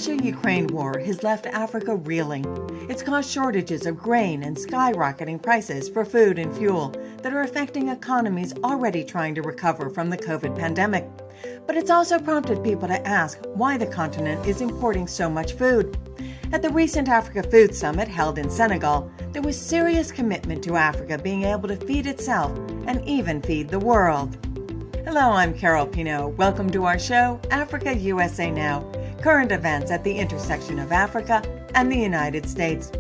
Russia-Ukraine war has left Africa reeling. It's caused shortages of grain and skyrocketing prices for food and fuel that are affecting economies already trying to recover from the COVID pandemic. But it's also prompted people to ask why the continent is importing so much food. At the recent Africa Food Summit held in Senegal, there was serious commitment to Africa being able to feed itself and even feed the world. Hello, I'm Carol Pinault. Welcome to our show, Africa USA Now, current events at the intersection of Africa and the United States.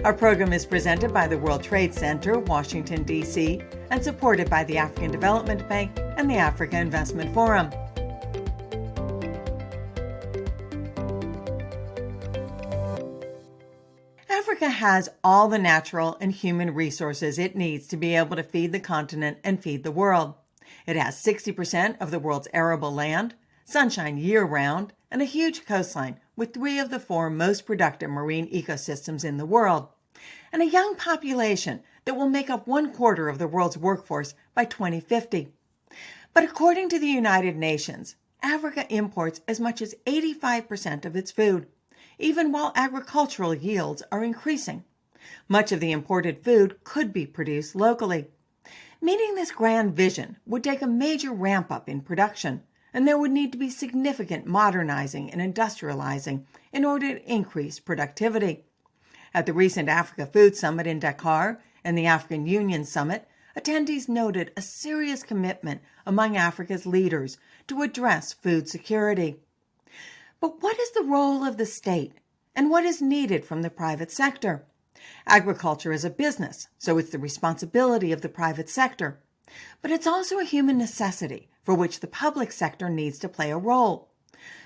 Our program is presented by the World Trade Center, Washington, D.C., and supported by the African Development Bank and the Africa Investment Forum. Africa has all the natural and human resources it needs to be able to feed the continent and feed the world. It has 60% of the world's arable land, sunshine year-round, and a huge coastline with 3 of the 4 most productive marine ecosystems in the world, and a young population that will make up 1/4 of the world's workforce by 2050. But according to the United Nations, Africa imports as much as 85% of its food, even while agricultural yields are increasing. Much of the imported food could be produced locally. Meeting this grand vision would take a major ramp-up in production, and there would need to be significant modernizing and industrializing in order to increase productivity. At the recent Africa Food Summit in Dakar and the African Union Summit, attendees noted a serious commitment among Africa's leaders to address food security. But what is the role of the state, and what is needed from the private sector? Agriculture is a business, so it's the responsibility of the private sector. But it's also a human necessity for which the public sector needs to play a role.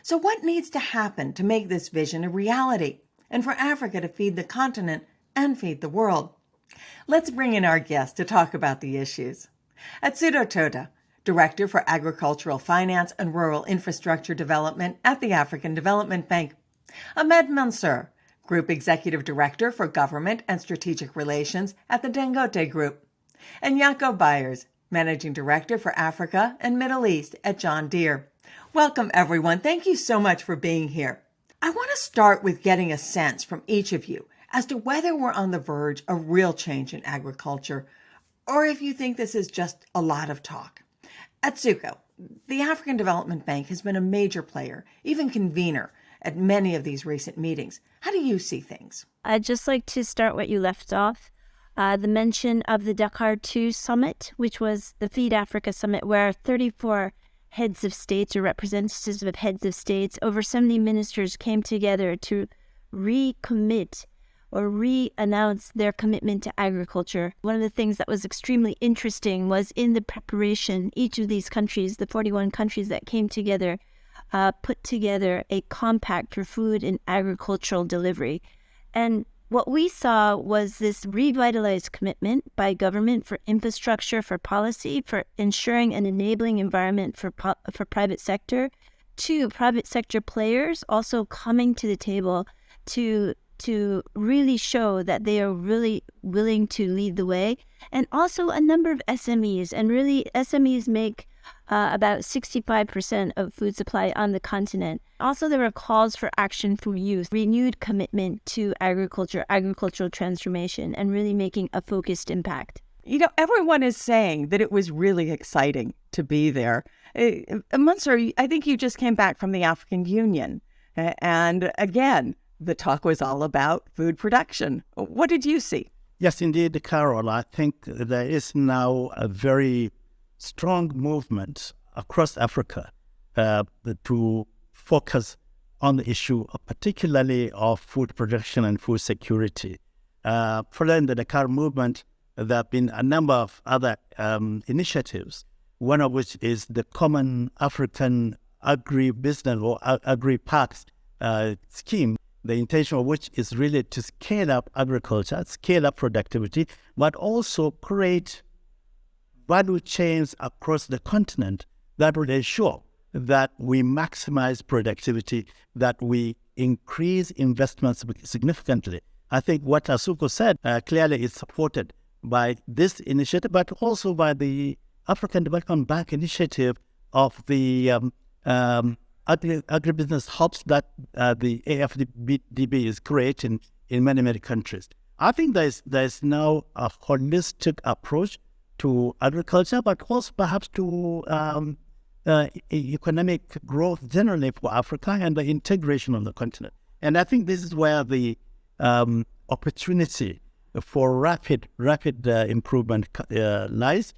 So what needs to happen to make this vision a reality and for Africa to feed the continent and feed the world? Let's bring in our guest to talk about the issues. Atsuko Toda, Director for Agricultural Finance and Rural Infrastructure Development at the African Development Bank. Ahmed Mansur, Group Executive Director for Government and Strategic Relations at the Dangote Group. And Joco Beyers, Managing Director for Africa and Middle East at John Deere. Welcome, everyone. Thank you so much for being here. I want to start with getting a sense from each of you as to whether we're on the verge of real change in agriculture, or if you think this is just a lot of talk. Atsuko, the African Development Bank has been a major player, even convener, at many of these recent meetings. How do you see things? I'd just like to start what you left off. The mention of the Darkar 2 summit, which was the Feed Africa summit, where 34 heads of states or representatives of heads of states, over 70 ministers came together to recommit or re-announce their commitment to agriculture. One of the things that was extremely interesting was in the preparation, each of these countries, the 41 countries that came together, put together a compact for food and agricultural delivery. And what we saw was this revitalized commitment by government for infrastructure, for policy, for ensuring an enabling environment for private sector, to private sector players also coming to the table to really show that they are really willing to lead the way, and also a number of SMEs. And really, SMEs make about 65% of food supply on the continent. Also, there were calls for action from youth, renewed commitment to agricultural transformation, and really making a focused impact. You know, everyone is saying that it was really exciting to be there. Mansur, I think you just came back from the African Union. And again, the talk was all about food production. What did you see? Yes, indeed, Carol. I think there is now a very strong movement across Africa to focus on the issue, particularly of food production and food security. Following the Dakar movement, there have been a number of other initiatives, one of which is the Common African Agri-Business or Agri-Parks scheme, the intention of which is really to scale up agriculture, scale up productivity, but also create value chains across the continent that will ensure that we maximize productivity, that we increase investments significantly. I think what Atsuko said clearly is supported by this initiative, but also by the African Development Bank initiative of the agribusiness hubs that the AFDB is creating in many, many countries. I think there's now a holistic approach to agriculture, but also perhaps to economic growth generally for Africa and the integration of the continent. And I think this is where the opportunity for rapid improvement lies,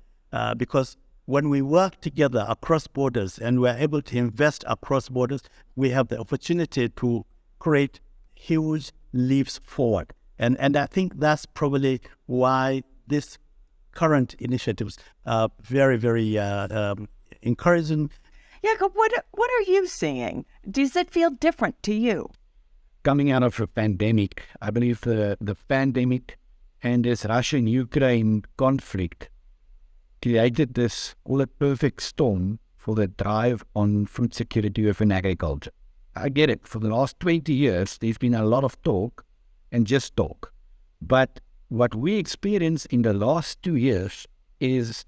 because when we work together across borders and we're able to invest across borders, we have the opportunity to create huge leaps forward. And I think that's probably why this current initiatives are very, very encouraging. Jaco, what are you seeing? Does it feel different to you? Coming out of a pandemic, I believe the pandemic and this Russia-Ukraine conflict created this, call it, perfect storm for the drive on food security within agriculture. I get it. For the last 20 years, there's been a lot of talk and just talk. But what we experienced in the last 2 years is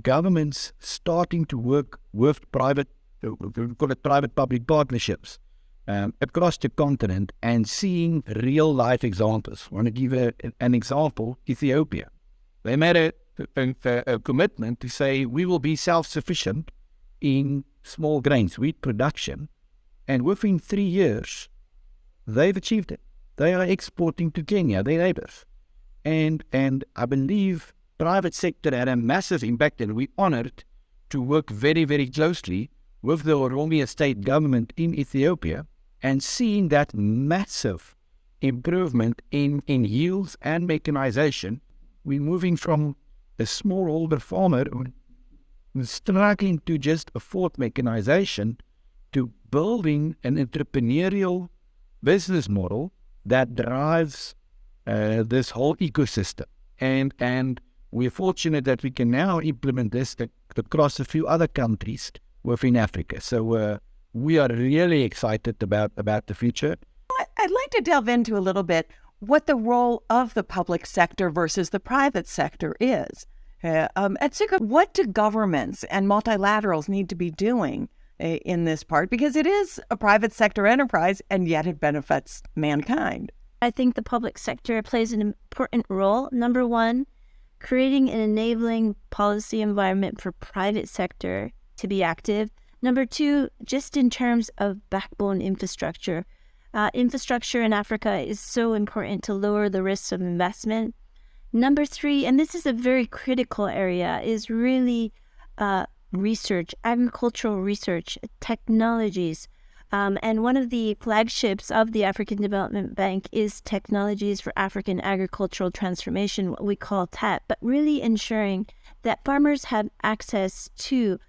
governments starting to work with private, we call it private-public partnerships, across the continent and seeing real-life examples. I want to give an example, Ethiopia. They made a commitment to say we will be self-sufficient in small grains, wheat production, and within 3 years, they've achieved it. They are exporting to Kenya, their neighbors. And I believe private sector had a massive impact, and we're honored to work very, very closely with the Oromia state government in Ethiopia and seeing that massive improvement in yields and mechanization. We're moving from a smallholder farmer who's struggling to just afford mechanization to building an entrepreneurial business model that drives this whole ecosystem. And we're fortunate that we can now implement this across a few other countries within Africa. So we are really excited about the future. I'd like to delve into a little bit what the role of the public sector versus the private sector is. Atsuko, what do governments and multilaterals need to be doing in this part? Because it is a private sector enterprise, and yet it benefits mankind. I think the public sector plays an important role. Number one, creating an enabling policy environment for private sector to be active. Number two, just in terms of backbone infrastructure. Infrastructure in Africa is so important to lower the risks of investment. Number three, and this is a very critical area, is really research, agricultural research, technologies. And one of the flagships of the African Development Bank is Technologies for African Agricultural Transformation, what we call TAP, but really ensuring that farmers have access to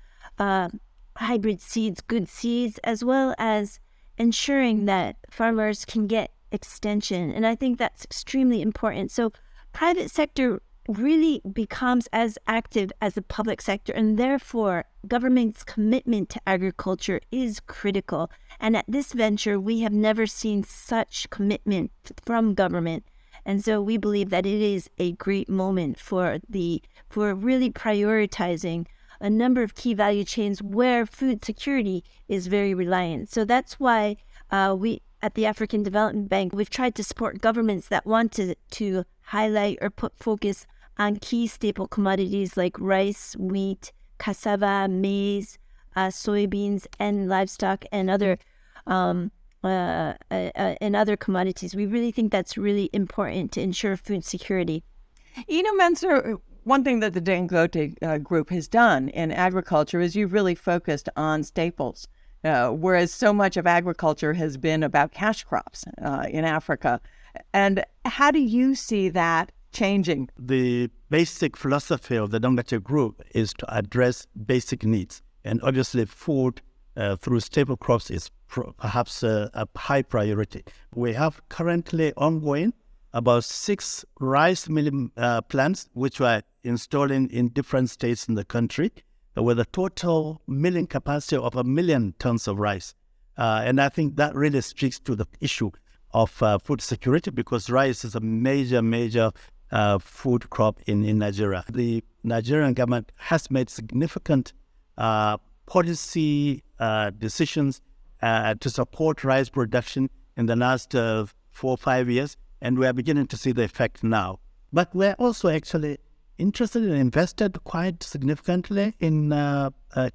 hybrid seeds, good seeds, as well as ensuring that farmers can get extension. And I think that's extremely important. So private sector really becomes as active as the public sector, and therefore government's commitment to agriculture is critical. And at this venture, we have never seen such commitment from government. And so we believe that it is a great moment for really prioritizing a number of key value chains where food security is very reliant. So that's why we at the African Development Bank, we've tried to support governments that want to highlight or put focus on key staple commodities like rice, wheat, cassava, maize, soybeans, and livestock, and other commodities. We really think that's really important to ensure food security. You know, Mansur, one thing that the Dangote Group has done in agriculture is you've really focused on staples, whereas so much of agriculture has been about cash crops in Africa. And how do you see that changing? The basic philosophy of the Dangote Group is to address basic needs. And obviously food through staple crops is perhaps a high priority. We have currently ongoing about 6 rice milling plants, which we're installing in different states in the country, with a total milling capacity of 1 million tons of rice. And I think that really speaks to the issue of food security, because rice is a major food crop in Nigeria. The Nigerian government has made significant policy decisions to support rice production in the last 4 or 5 years, and we are beginning to see the effect now. But we're also actually interested and invested quite significantly in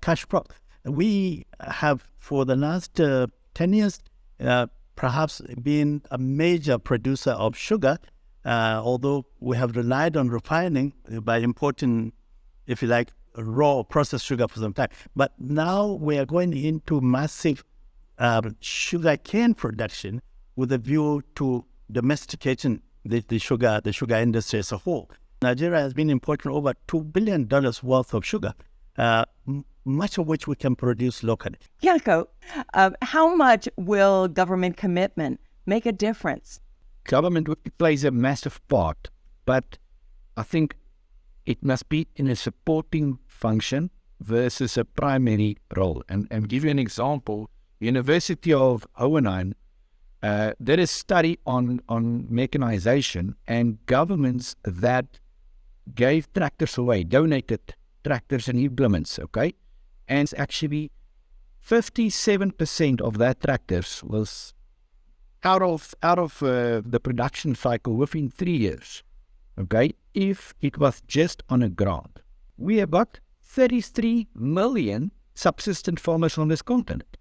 cash crop. We have, for the last 10 years, perhaps been a major producer of sugar, although we have relied on refining by importing, if you like, raw processed sugar for some time. But now we are going into massive sugar cane production with a view to domesticating the sugar industry as a whole. Nigeria has been importing over $2 billion worth of sugar, much of which we can produce locally. Joco, how much will government commitment make a difference? Government plays a massive part, but I think it must be in a supporting function versus a primary role. And give you an example, University of Hohenheim did a study on mechanization, and governments that gave tractors away, donated tractors and implements, okay? And actually 57% of that tractors was out of the production cycle within 3 years, okay? If it was just on a grant. We have got 33 million subsistent farmers on this continent.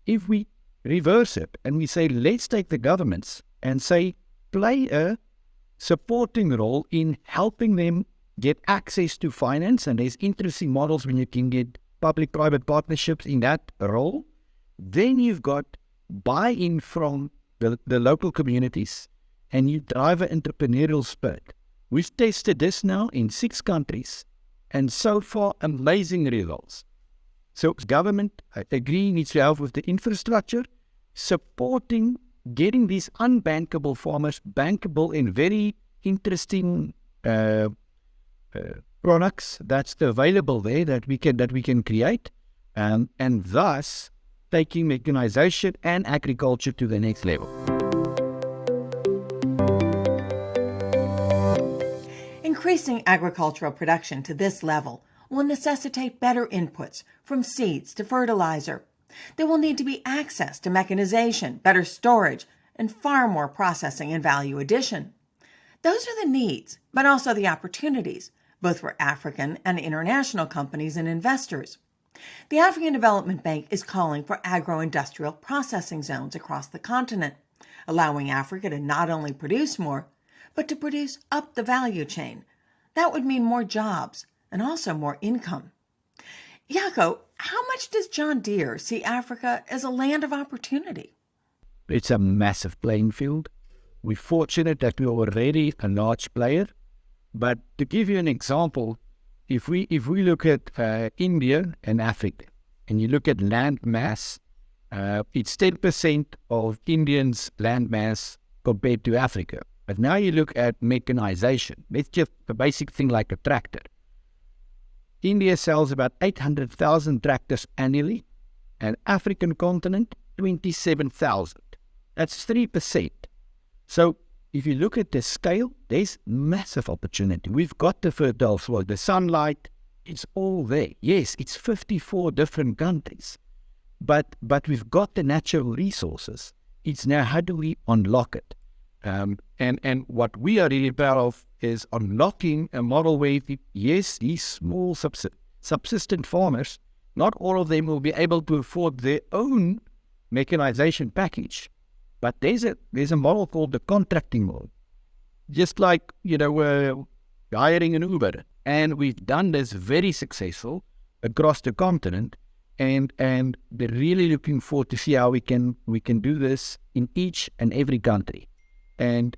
If we reverse it and we say, let's take the governments and say, play a supporting role in helping them get access to finance, and there's interesting models when you can get public-private partnerships in that role, then you've got buy-in from the local communities and you drive an entrepreneurial spirit. We've tested this now in 6 countries, and so far amazing results. So government, I agree, needs to help with the infrastructure, supporting getting these unbankable farmers bankable in very interesting products that's available there that we can create, and thus taking mechanization and agriculture to the next level. Increasing agricultural production to this level will necessitate better inputs, from seeds to fertilizer. There will need to be access to mechanization, better storage, and far more processing and value addition. Those are the needs, but also the opportunities, both for African and international companies and investors. The African Development Bank is calling for agro-industrial processing zones across the continent, allowing Africa to not only produce more, but to produce up the value chain. That would mean more jobs and also more income. Joco, how much does John Deere see Africa as a land of opportunity? It's a massive playing field. We're fortunate that we're already a large player. But to give you an example, if we look at India and Africa, and you look at land mass, it's 10% of Indians' land mass compared to Africa. But now you look at mechanization. It's just a basic thing like a tractor. India sells about 800,000 tractors annually, and African continent, 27,000. That's 3%. So if you look at the scale, there's massive opportunity. We've got the fertile soil, the sunlight, it's all there. Yes, it's 54 different countries, but we've got the natural resources. It's now how do we unlock it? And what we are really proud of is unlocking a model where, yes, these small subsistent farmers, not all of them will be able to afford their own mechanization package. But there's a model called the contracting model. Just like, hiring an Uber. And we've done this very successful across the continent. And they're really looking forward to see how we can do this in each and every country. And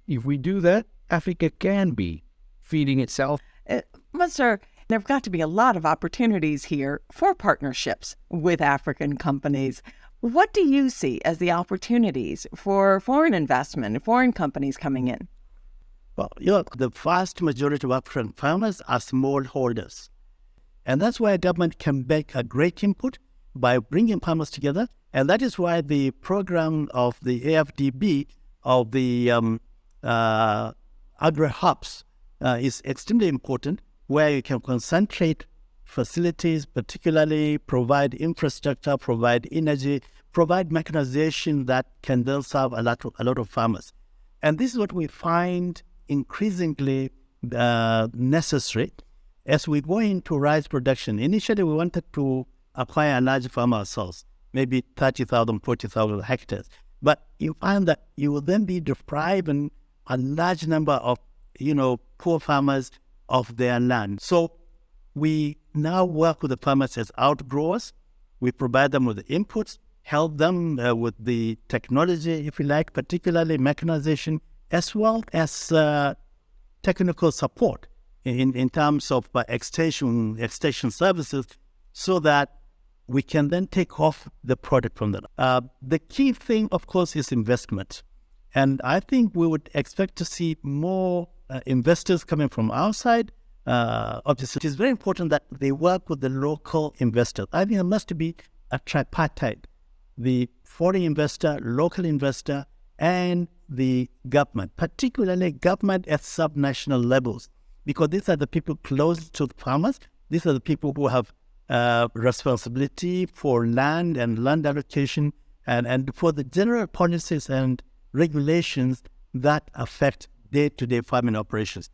if we do that, Africa can be feeding itself. Mansur, there have got to be a lot of opportunities here for partnerships with African companies. What do you see as the opportunities for foreign investment, foreign companies coming in? Well, the vast majority of African farmers are smallholders. And that's why government can make a great input by bringing farmers together. And that is why the program of the AFDB, of the agri-hubs, is extremely important, where you can concentrate facilities, particularly provide infrastructure, provide energy, provide mechanization that can then serve a lot of farmers. And this is what we find increasingly necessary as we go into rice production. Initially, we wanted to acquire a large farm ourselves, maybe 30,000, 40,000 hectares. But you find that you will then be depriving a large number of, poor farmers of their land. So we now work with the farmers as outgrowers. We provide them with the inputs, help them with the technology, if you like, particularly mechanization, as well as technical support in terms of extension services, so that we can then take off the product from them. The key thing, of course, is investment. And I think we would expect to see more investors coming from outside. Obviously, it is very important that they work with the local investors. I think there must be a tripartite: the foreign investor, local investor, and the government, particularly government at subnational levels, because these are the people close to the farmers. These are the people who have responsibility for land and land allocation and for the general policies and regulations that affect day-to-day farming operations.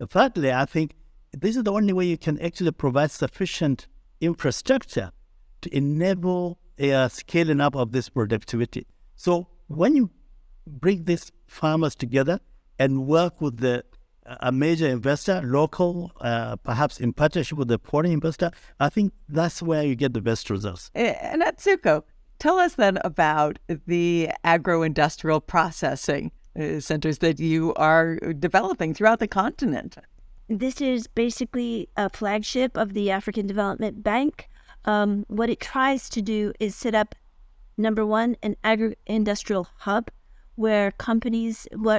Thirdly, I think this is the only way you can actually provide sufficient infrastructure to enable a scaling up of this productivity. So when you bring these farmers together and work with a major investor, local, perhaps in partnership with the foreign investor, I think that's where you get the best results. And Atsuko, tell us then about the agro-industrial processing centers that you are developing throughout the continent. This is basically a flagship of the African Development Bank. What it tries to do is set up, number one, an agro-industrial hub where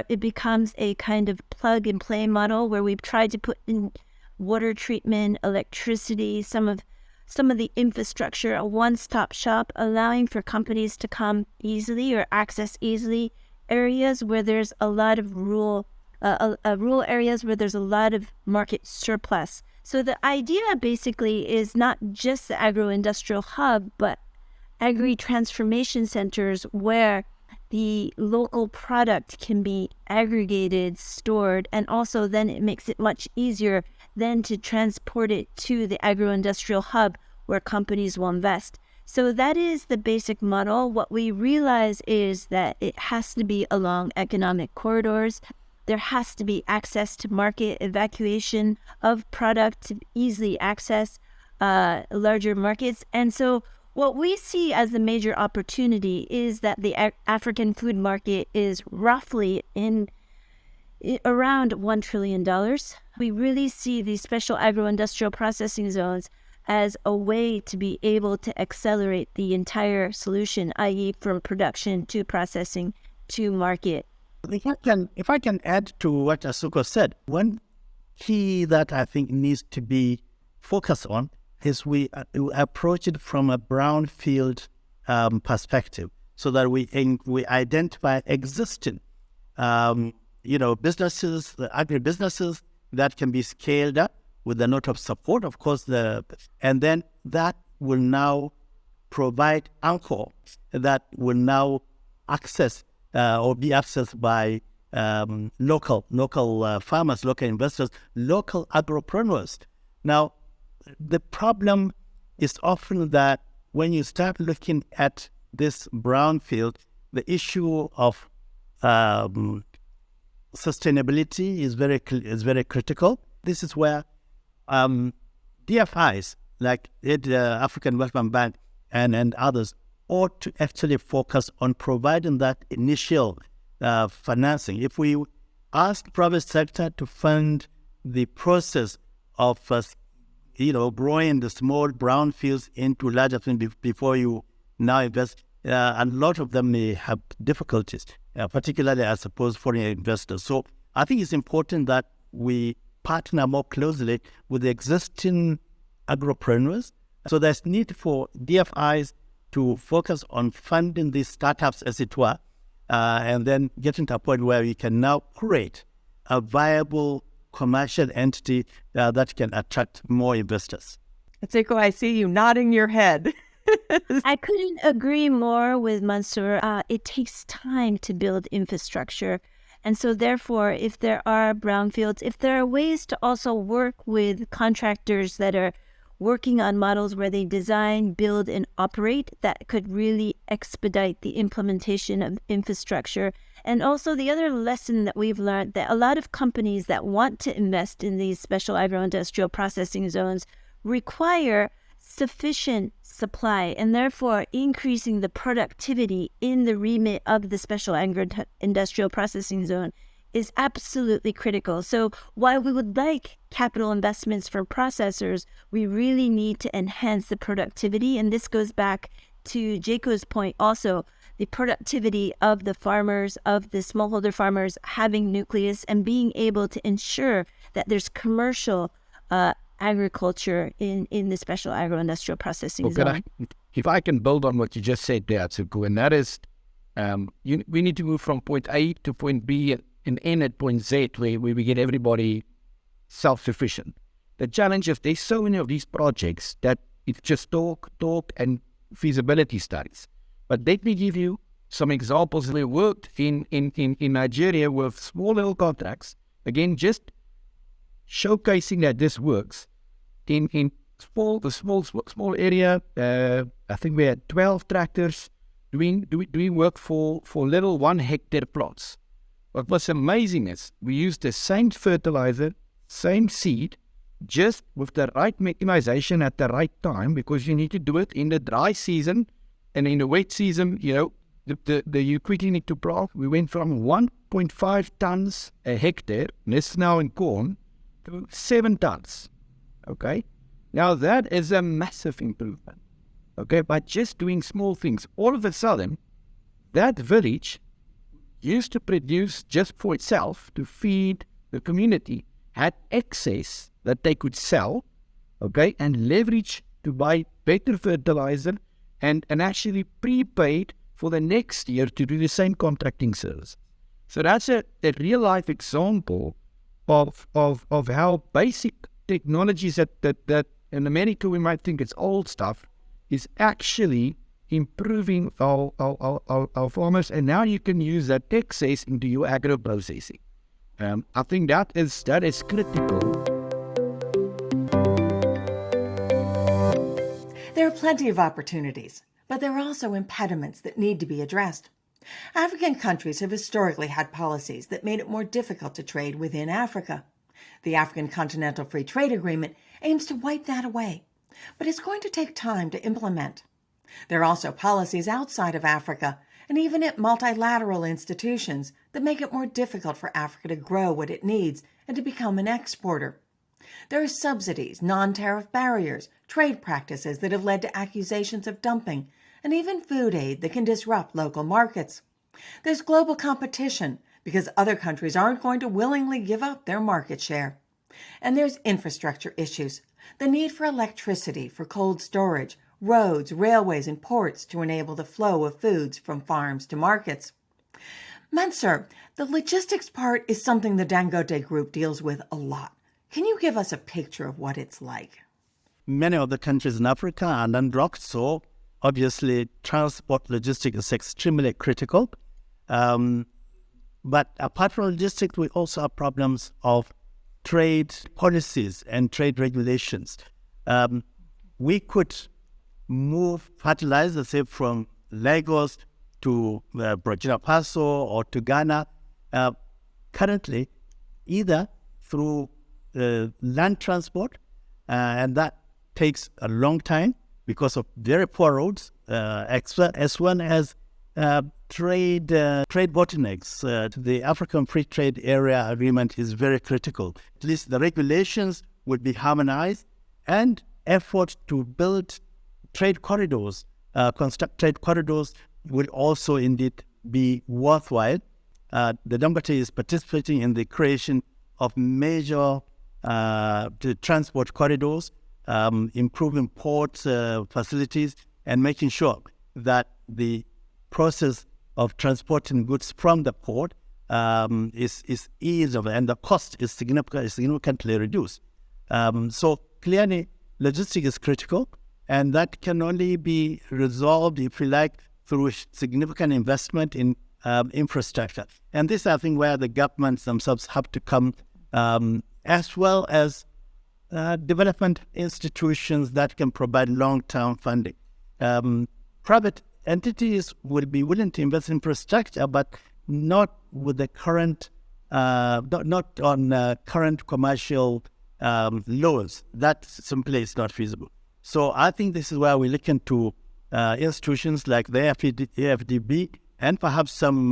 it becomes a kind of plug-and-play model where we've tried to put in water treatment, electricity, some of the infrastructure, a one-stop shop, allowing for companies to come easily or access easily areas where there's a lot of rural areas where there's a lot of market surplus. So the idea basically is not just the agro-industrial hub, but agri-transformation centers where the local product can be aggregated, stored, and also then it makes it much easier then to transport it to the agro-industrial hub where companies will invest. So that is the basic model. What we realize is that it has to be along economic corridors. There has to be access to market, evacuation of product to easily access larger markets. And so what we see as the major opportunity is that the African food market is roughly around $1 trillion. We really see these special agro-industrial processing zones as a way to be able to accelerate the entire solution, i.e. from production to processing to market. If I can add to what Atsuko said, one key that I think needs to be focused on is we approach it from a brownfield perspective, so that we identify existing, businesses, the agribusinesses that can be scaled up with a lot of support, of course, and then that will now provide anchor that will now access or be accessed by local farmers, local investors, local agropreneurs. Now, the problem is often that when you start looking at this brownfield, the issue of sustainability is very critical. This is where DFIs like the African Development Bank and others ought to actually focus on providing that initial financing. If we ask the private sector to fund the process of growing the small brownfields into larger things before you now invest, a lot of them may have difficulties, particularly, I suppose, foreign investors. So I think it's important that we partner more closely with the existing agropreneurs. So there's need for DFIs to focus on funding these startups, as it were, and then getting to a point where we can now create a viable commercial entity that can attract more investors. Atsuko, I see you nodding your head. I couldn't agree more with Mansur. It takes time to build infrastructure. And so therefore, if there are brownfields, if there are ways to also work with contractors that are working on models where they design, build, and operate, that could really expedite the implementation of infrastructure. And also the other lesson that we've learned, that a lot of companies that want to invest in these special agro-industrial processing zones require sufficient supply, and therefore increasing the productivity in the remit of the special agro-industrial processing zone is absolutely critical. So while we would like capital investments for processors, we really need to enhance the productivity. And this goes back to Joco's point also, the productivity of the farmers, of the smallholder farmers having nucleus and being able to ensure that there's commercial agriculture in the special agro-industrial processing zone. If I can build on what you just said there, Atsuko, and that is we need to move from point A to point B and end at point Z where we get everybody self-sufficient. The challenge is there's so many of these projects that it's just talk, and feasibility studies. But let me give you some examples. We worked in Nigeria with small little contracts, again, just showcasing that this works. In small area, I think we had 12 tractors doing work for little 1 hectare plots. What was amazing is we used the same fertilizer, same seed, just with the right mechanization at the right time, because you need to do it in the dry season, and in the wet season, you quickly need to plant. We went from 1.5 tons a hectare, and this is now in corn, to 7 tons. Okay, now that is a massive improvement. Okay, by just doing small things, all of a sudden, that village used to produce just for itself to feed the community, had excess that they could sell, okay, and leverage to buy better fertilizer and actually prepaid for the next year to do the same contracting service. So that's a real life example of how basic technologies that in America we might think it's old stuff is actually improving our farmers, and now you can use that excess into your agro processing. I think that is critical. There are plenty of opportunities, but there are also impediments that need to be addressed. African countries have historically had policies that made it more difficult to trade within Africa. The African Continental Free Trade Agreement aims to wipe that away, but it's going to take time to implement. There are also policies outside of Africa, and even at multilateral institutions, that make it more difficult for Africa to grow what it needs and to become an exporter. There are subsidies, non-tariff barriers, trade practices that have led to accusations of dumping, and even food aid that can disrupt local markets. There's global competition because other countries aren't going to willingly give up their market share. And there's infrastructure issues, the need for electricity for cold storage, roads, railways, and ports to enable the flow of foods from farms to markets. Mansur, the logistics part is something the Dangote Group deals with a lot. Can you give us a picture of what it's like? Many of the countries in Africa are landlocked, so obviously transport logistics is extremely critical. But apart from logistics, we also have problems of trade policies and trade regulations. We could move fertilizer, say, from Lagos to Burkina Faso or to Ghana, currently either through land transport, and that takes a long time because of very poor roads, as well as trade bottlenecks. The African Free Trade Area Agreement is very critical. At least the regulations would be harmonized, and effort to build trade corridors, construct trade corridors will also indeed be worthwhile. The Dangote is participating in the creation of major transport corridors, improving port facilities, and making sure that the process of transporting goods from the port is easy and the cost is significantly reduced. So clearly, logistics is critical, and that can only be resolved, if you like, through significant investment in infrastructure. And this, I think, where the governments themselves have to come, as well as development institutions that can provide long-term funding. Private entities will be willing to invest in infrastructure, but not with the current, not on current commercial laws. That simply is not feasible. So I think this is where we look into institutions like the AFDB and perhaps some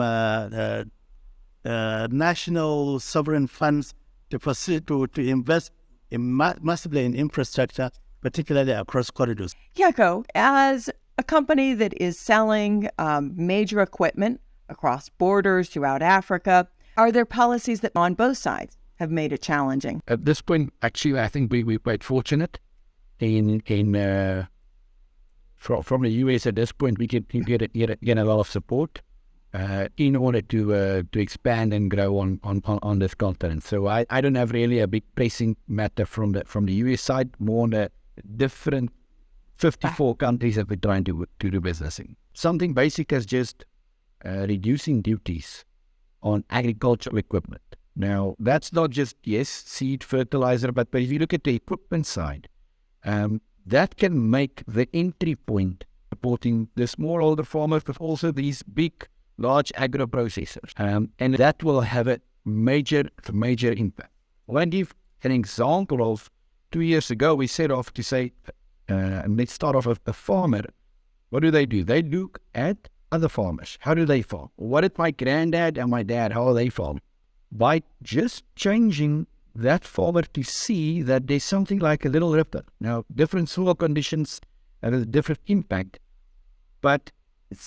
national sovereign funds to facilitate to invest massively in infrastructure, particularly across corridors. Joco, as a company that is selling major equipment across borders throughout Africa, are there policies that on both sides have made it challenging? At this point, actually, I think we're quite fortunate from the US. At this point, we get a lot of support in order to expand and grow on this continent. So I don't have really a big pressing matter from the US side, more on the different 54 countries that we're trying to do business in. Something basic as just reducing duties on agricultural equipment. Now, that's not just, seed, fertilizer, but if you look at the equipment side, that can make the entry point supporting the smallholder farmers, but also these big, large agro processors. And that will have a major impact. I'll give an example of 2 years ago, we set off to say, let's start off with a farmer. What do? They look at other farmers. How do they farm? What did my granddad and my dad, how are they farming? By just changing that farmer to see that there's something like a little ripper. Now, different soil conditions have a different impact, but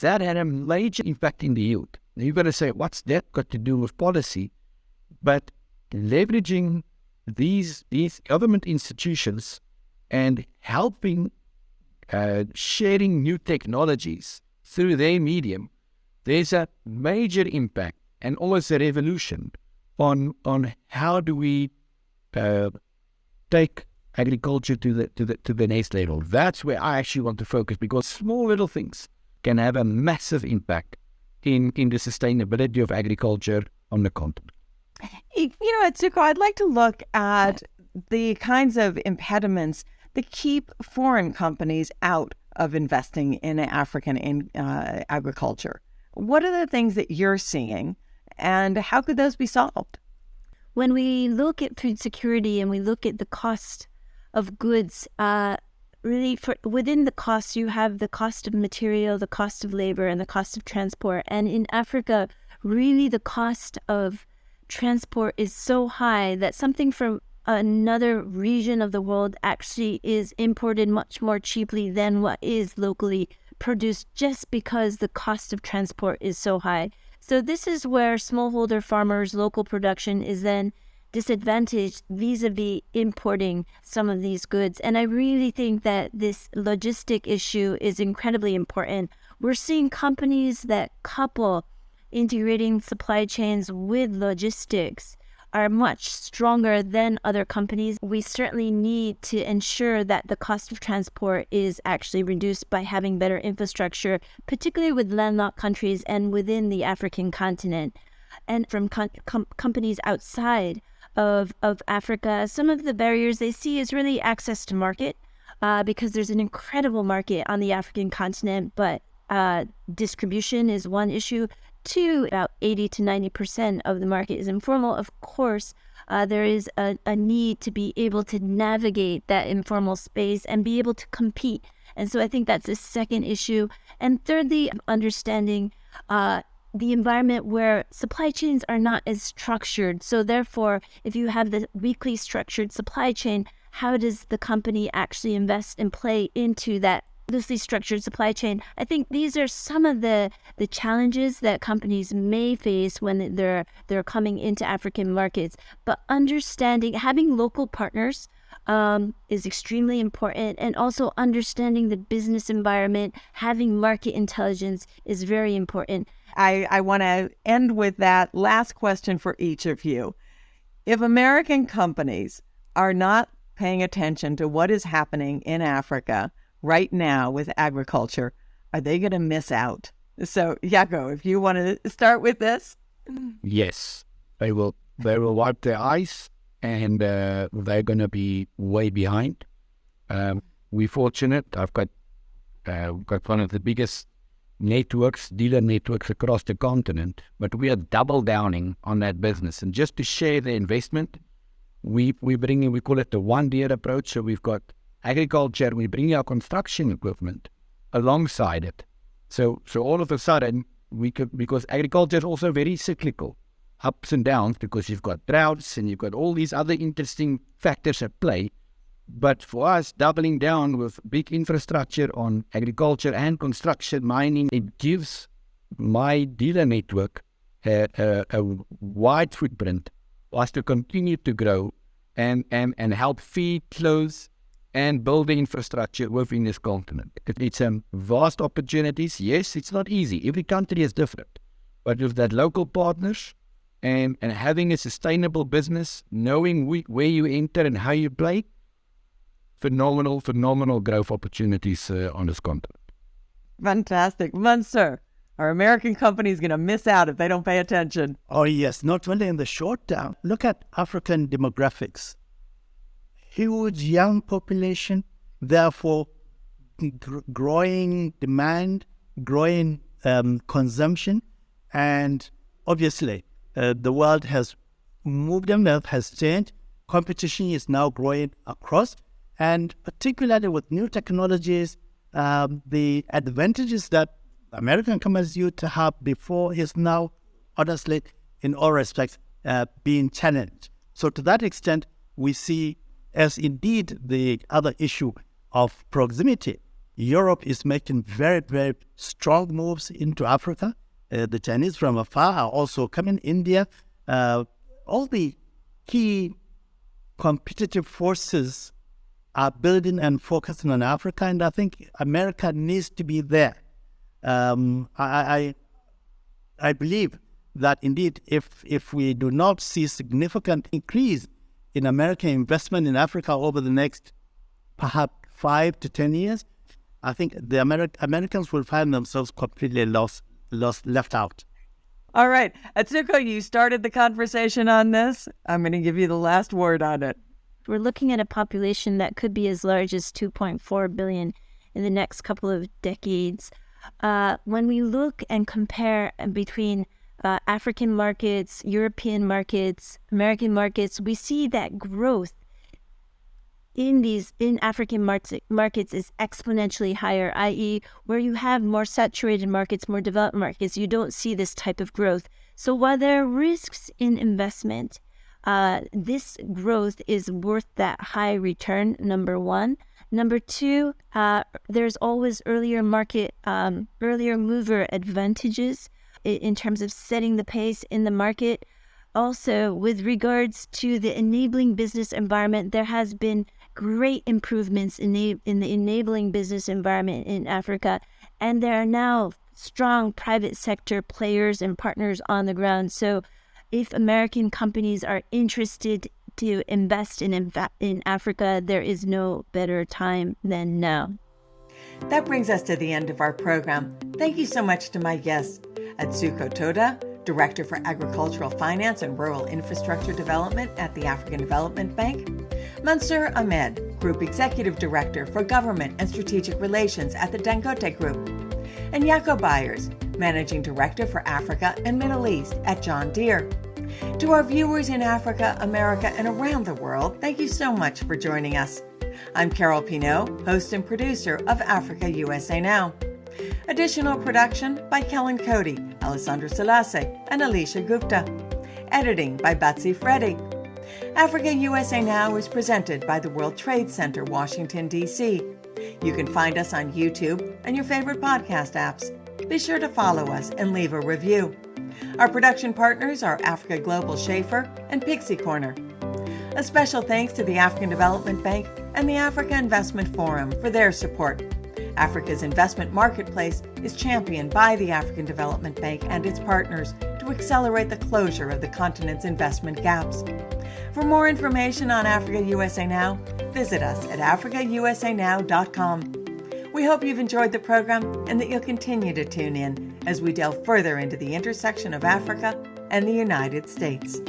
that had a major impact in the yield. Now, you've got to say, what's that got to do with policy? But leveraging these government institutions and helping sharing new technologies through their medium, there's a major impact and almost a revolution on how do we take agriculture to the next level. That's where I actually want to focus, because small little things can have a massive impact in the sustainability of agriculture on the continent. You know, Atsuko, I'd like to look at the kinds of impediments that keep foreign companies out of investing in African agriculture. What are the things that you're seeing, and how could those be solved? When we look at food security and we look at the cost of goods, really within the cost, you have the cost of material, the cost of labor, and the cost of transport. And in Africa, really the cost of transport is so high that something from another region of the world actually is imported much more cheaply than what is locally produced, just because the cost of transport is so high. So this is where smallholder farmers' local production is then disadvantaged vis-a-vis importing some of these goods. And I really think that this logistic issue is incredibly important. We're seeing companies that couple integrating supply chains with logistics are much stronger than other companies. We certainly need to ensure that the cost of transport is actually reduced by having better infrastructure, particularly with landlocked countries and within the African continent. And from companies outside of Africa, some of the barriers they see is really access to market, because there's an incredible market on the African continent, but distribution is one issue. Two, about 80 to 90% of the market is informal. Of course, there is a need to be able to navigate that informal space and be able to compete. And so I think that's the second issue. And thirdly, understanding the environment where supply chains are not as structured. So therefore, if you have the weakly structured supply chain, how does the company actually invest and play into that loosely structured supply chain? I think these are some of the challenges that companies may face when they're coming into African markets. But understanding, having local partners is extremely important, and also understanding the business environment, having market intelligence is very important. I want to end with that last question for each of you. If American companies are not paying attention to what is happening in Africa right now with agriculture, are they going to miss out? So, Joco, if you want to start with this. Yes, they will wipe their eyes, and they're going to be way behind. We're fortunate. I've got one of the biggest dealer networks across the continent, but we are double downing on that business. And just to share the investment, we call it the One Deere approach. So we've got agriculture, we bring our construction equipment alongside it. So all of a sudden, because agriculture is also very cyclical, ups and downs, because you've got droughts and you've got all these other interesting factors at play. But for us, doubling down with big infrastructure on agriculture and construction, mining, it gives my dealer network a wide footprint for us to continue to grow and help feed, clothe, and build the infrastructure within this continent. It's vast opportunities. Yes, it's not easy. Every country is different. But with that local partners and having a sustainable business, knowing where you enter and how you play, phenomenal growth opportunities on this continent. Fantastic. Mansur, are American companies going to miss out if they don't pay attention? Oh, yes, not only in the short term. Look at African demographics. Huge young population, therefore growing demand, growing consumption, and obviously the world has moved, has changed. Competition is now growing across, and particularly with new technologies, the advantages that American companies used to have before is now, honestly, in all respects, being challenged. So to that extent, we see, as indeed the other issue of proximity, Europe is making very, very strong moves into Africa. The Chinese from afar are also coming. India, all the key competitive forces are building and focusing on Africa, and I think America needs to be there. I believe that indeed, if we do not see significant increase in American investment in Africa over the next perhaps 5 to 10 years, I think the Americans will find themselves completely left out. All right. Atsuko, you started the conversation on this. I'm going to give you the last word on it. We're looking at a population that could be as large as 2.4 billion in the next couple of decades. When we look and compare between African markets, European markets, American markets, we see that growth in African markets is exponentially higher, i.e. where you have more saturated markets, more developed markets, you don't see this type of growth. So while there are risks in investment, this growth is worth that high return, number one. Number two, there's always earlier mover advantages in terms of setting the pace in the market. Also, with regards to the enabling business environment, there has been great improvements in the enabling business environment in Africa, and there are now strong private sector players and partners on the ground. So if American companies are interested to invest in Africa, there is no better time than now. That brings us to the end of our program. Thank you so much to my guests, Atsuko Toda, Director for Agricultural Finance and Rural Infrastructure Development at the African Development Bank, Mansur Ahmed, Group Executive Director for Government and Strategic Relations at the Dangote Group, and Joco Beyers, Managing Director for Africa and Middle East at John Deere. To our viewers in Africa, America, and around the world, thank you so much for joining us. I'm Carol Pinault, host and producer of Africa USA Now. Additional production by Kellen Cody, Alessandra Selassie, and Alicia Gupta. Editing by Betsy Freddy. Africa USA Now is presented by the World Trade Center, Washington, D.C. You can find us on YouTube and your favorite podcast apps. Be sure to follow us and leave a review. Our production partners are Africa Global Schaefer and Pixie Corner. A special thanks to the African Development Bank and the Africa Investment Forum for their support. Africa's investment marketplace is championed by the African Development Bank and its partners to accelerate the closure of the continent's investment gaps. For more information on Africa USA Now, visit us at africausanow.com. We hope you've enjoyed the program and that you'll continue to tune in as we delve further into the intersection of Africa and the United States.